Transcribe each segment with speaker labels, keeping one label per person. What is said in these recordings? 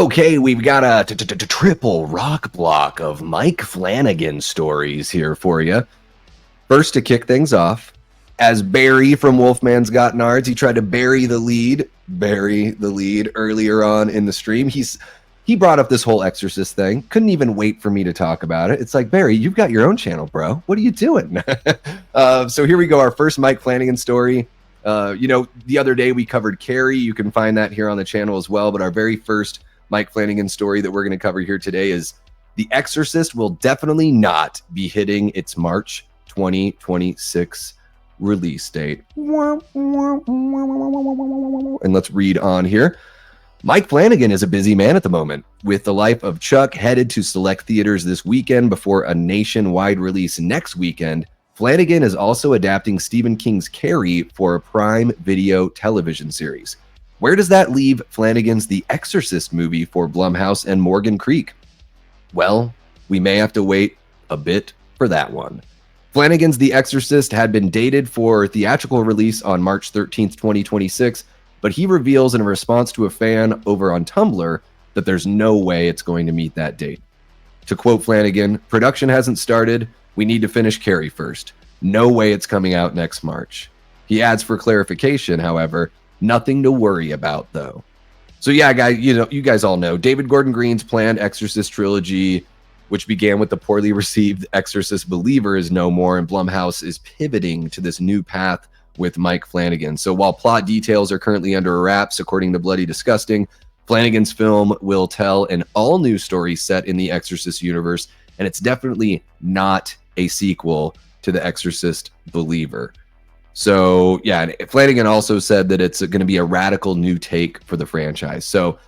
Speaker 1: Okay, we've got a triple rock block of Mike Flanagan stories here for you. First, to kick things off, as Barry from Wolfman's Got Nards, he tried to bury the lead earlier on in the stream. He brought up this whole Exorcist thing. Couldn't even wait for me to talk about it. It's like, Barry, you've got your own channel, bro. What are you doing? So here we go. Our first Mike Flanagan story. The other day we covered Carrie. You can find that here on the channel as well. But our very first Mike Flanagan story that we're going to cover here today is The Exorcist will definitely not be hitting its March 2026 release date. And let's read on here. Mike Flanagan is a busy man at the moment, with The Life of Chuck headed to select theaters this weekend before a nationwide release next weekend. Flanagan is also adapting Stephen King's Carrie for a Prime Video television series. Where does that leave Flanagan's The Exorcist movie for Blumhouse and Morgan Creek? Well, we may have to wait a bit for that one. Flanagan's The Exorcist had been dated for theatrical release on March 13th, 2026, but he reveals in a response to a fan over on Tumblr that there's no way it's going to meet that date. To quote Flanagan, "Production hasn't started. We need to finish Carrie first. No way it's coming out next March." He adds for clarification, however, "Nothing to worry about, though." So yeah, guys, you guys all know David Gordon Green's planned Exorcist trilogy, which began with the poorly received Exorcist Believer, is no more, and Blumhouse is pivoting to this new path with Mike Flanagan. So while plot details are currently under wraps, according to Bloody Disgusting, Flanagan's film will tell an all-new story set in the Exorcist universe, and it's definitely not a sequel to The Exorcist Believer. So yeah, Flanagan also said that it's going to be a radical new take for the franchise. So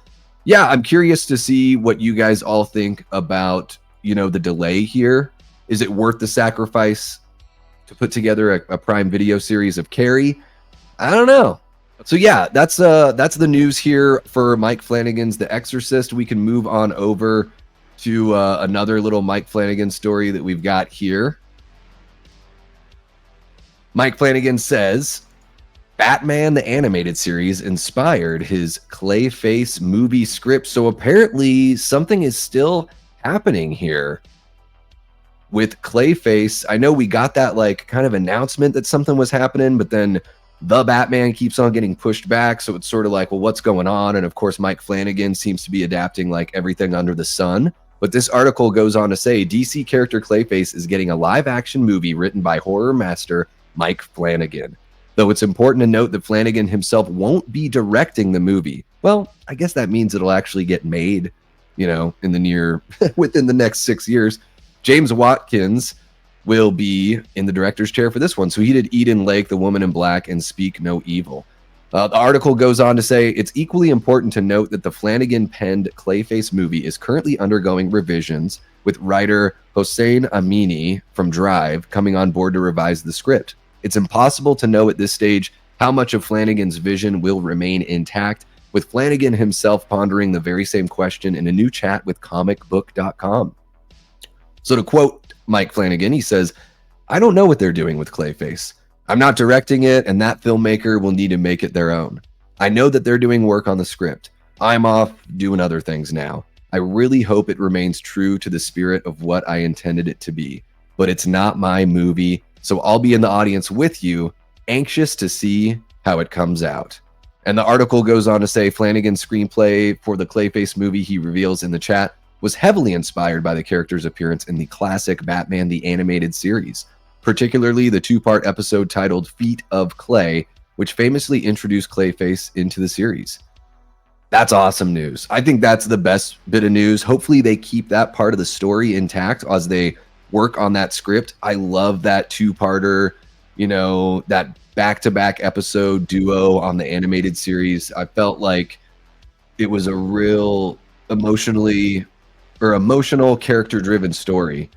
Speaker 1: yeah, I'm curious to see what you guys all think about, the delay here. Is it worth the sacrifice to put together a Prime Video series of Carrie? I don't know. So yeah, that's the news here for Mike Flanagan's The Exorcist. We can move on over to another little Mike Flanagan story that we've got here. Mike Flanagan says, Batman the Animated Series inspired his Clayface movie script. So apparently something is still happening here with Clayface. I know we got that kind of announcement that something was happening, but then the Batman keeps on getting pushed back. So it's sort of like, well, what's going on? And of course, Mike Flanagan seems to be adapting everything under the sun. But this article goes on to say DC character Clayface is getting a live action movie written by horror master Mike Flanagan. Though it's important to note that Flanagan himself won't be directing the movie. Well, I guess that means it'll actually get made, in the within the next 6 years. James Watkins will be in the director's chair for this one. So he did Eden Lake, The Woman in Black, and Speak No Evil. The article goes on to say, it's equally important to note that the Flanagan-penned Clayface movie is currently undergoing revisions, with writer Hossein Amini from Drive coming on board to revise the script. It's impossible to know at this stage how much of Flanagan's vision will remain intact, with Flanagan himself pondering the very same question in a new chat with comicbook.com. So to quote Mike Flanagan, he says, I don't know what they're doing with Clayface. I'm not directing it, and that filmmaker will need to make it their own. I know that they're doing work on the script. I'm off doing other things now. I really hope it remains true to the spirit of what I intended it to be. But it's not my movie, so I'll be in the audience with you, anxious to see how it comes out. And the article goes on to say Flanagan's screenplay for the Clayface movie, he reveals in the chat, was heavily inspired by the character's appearance in the classic Batman the Animated Series, particularly the two-part episode titled Feet of Clay, which famously introduced Clayface into the series. That's awesome news. I think that's the best bit of news. Hopefully they keep that part of the story intact as they work on that script. I love that two-parter, that back-to-back episode duo on the animated series. I felt like it was a real emotional character-driven story.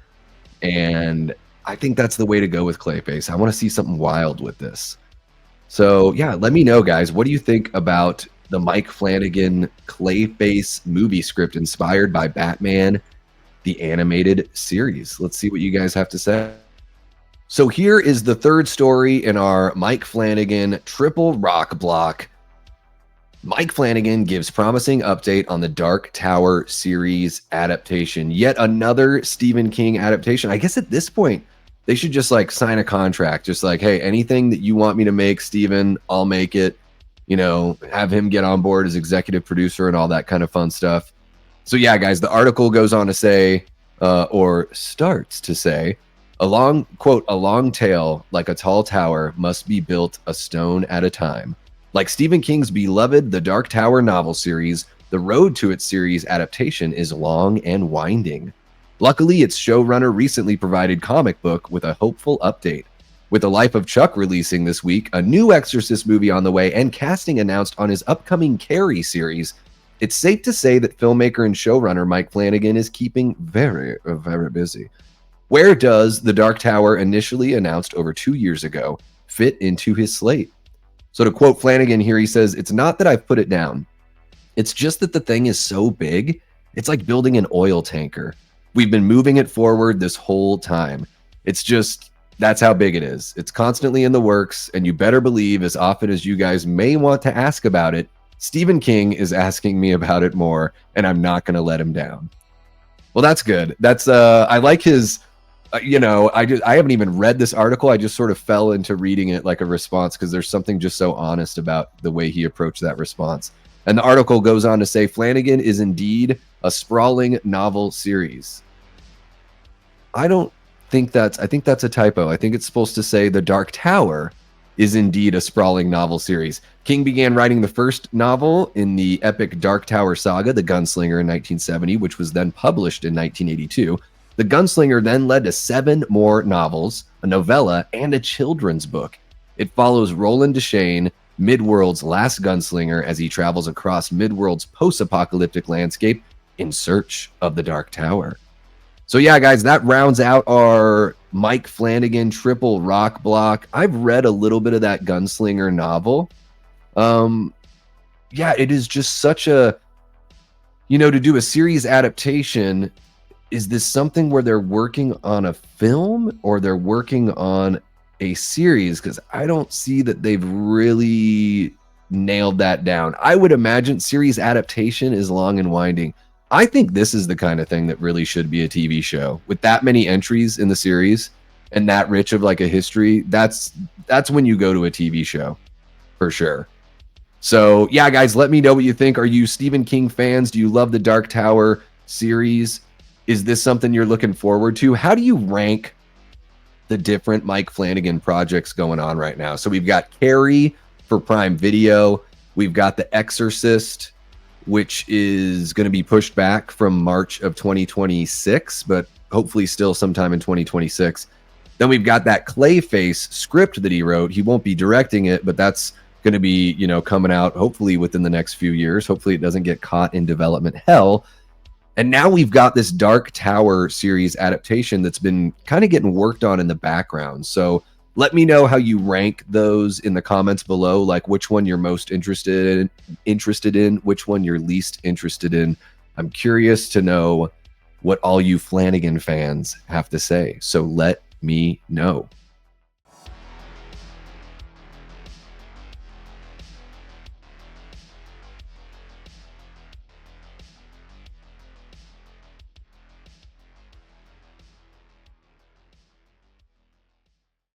Speaker 1: And I think that's the way to go with Clayface. I want to see something wild with this. So yeah, let me know, guys. What do you think about the Mike Flanagan Clayface movie script inspired by Batman the Animated Series? Let's see what you guys have to say. So here is the third story in our Mike Flanagan triple rock block. Mike Flanagan gives promising update on the Dark Tower series adaptation. Yet another Stephen King adaptation. I guess at this point, they should just like sign a contract. Just like, hey, anything that you want me to make, Stephen, I'll make it. You know, have him get on board as executive producer and all that kind of fun stuff. So yeah, guys, the article goes on to say, or starts to say, a long, quote, a long tale like a tall tower must be built a stone at a time. Like Stephen King's beloved The Dark Tower novel series, the road to its series adaptation is long and winding. Luckily, its showrunner recently provided comic book with a hopeful update. With The Life of Chuck releasing this week, a new Exorcist movie on the way, and casting announced on his upcoming Carrie series, it's safe to say that filmmaker and showrunner Mike Flanagan is keeping very, very busy. Where does The Dark Tower, initially announced over 2 years ago, fit into his slate? So to quote Flanagan here, he says, "It's not that I've put it down. It's just that the thing is so big, it's like building an oil tanker. We've been moving it forward this whole time. It's just, that's how big it is. It's constantly in the works, and you better believe, as often as you guys may want to ask about it, Stephen King is asking me about it more, and I'm not going to let him down." Well, that's good. That's I like his I haven't even read this article. I just sort of fell into reading it like a response because there's something just so honest about the way he approached that response. And the article goes on to say Flanagan is indeed a sprawling novel series. I think that's a typo. I think it's supposed to say The Dark Tower is indeed a sprawling novel series. King began writing the first novel in the epic Dark Tower saga, The Gunslinger, in 1970, which was then published in 1982. The Gunslinger then led to 7 more novels, a novella, and a children's book. It follows Roland Deschain, Midworld's last gunslinger, as he travels across Midworld's post-apocalyptic landscape in search of the Dark Tower. So yeah, guys, that rounds out our Mike Flanagan triple rock block. I've read a little bit of that Gunslinger novel. Yeah, it is just such a, to do a series adaptation. Is this something where they're working on a film or they're working on a series? Because I don't see that they've really nailed that down. I would imagine series adaptation is long and winding. I think this is the kind of thing that really should be a TV show with that many entries in the series and that rich of like a history. That's when you go to a TV show for sure. So yeah, guys, let me know what you think. Are you Stephen King fans? Do you love the Dark Tower series? Is this something you're looking forward to? How do you rank the different Mike Flanagan projects going on right now? So we've got Carrie for Prime Video. We've got The Exorcist, which is going to be pushed back from March of 2026, but hopefully still sometime in 2026. Then we've got that Clayface script that he wrote. He won't be directing it, but that's going to be, coming out hopefully within the next few years. Hopefully it doesn't get caught in development hell. And now we've got this Dark Tower series adaptation that's been kind of getting worked on in the background. So let me know how you rank those in the comments below, like which one you're most interested in, which one you're least interested in. I'm curious to know what all you Flanagan fans have to say. So let me know.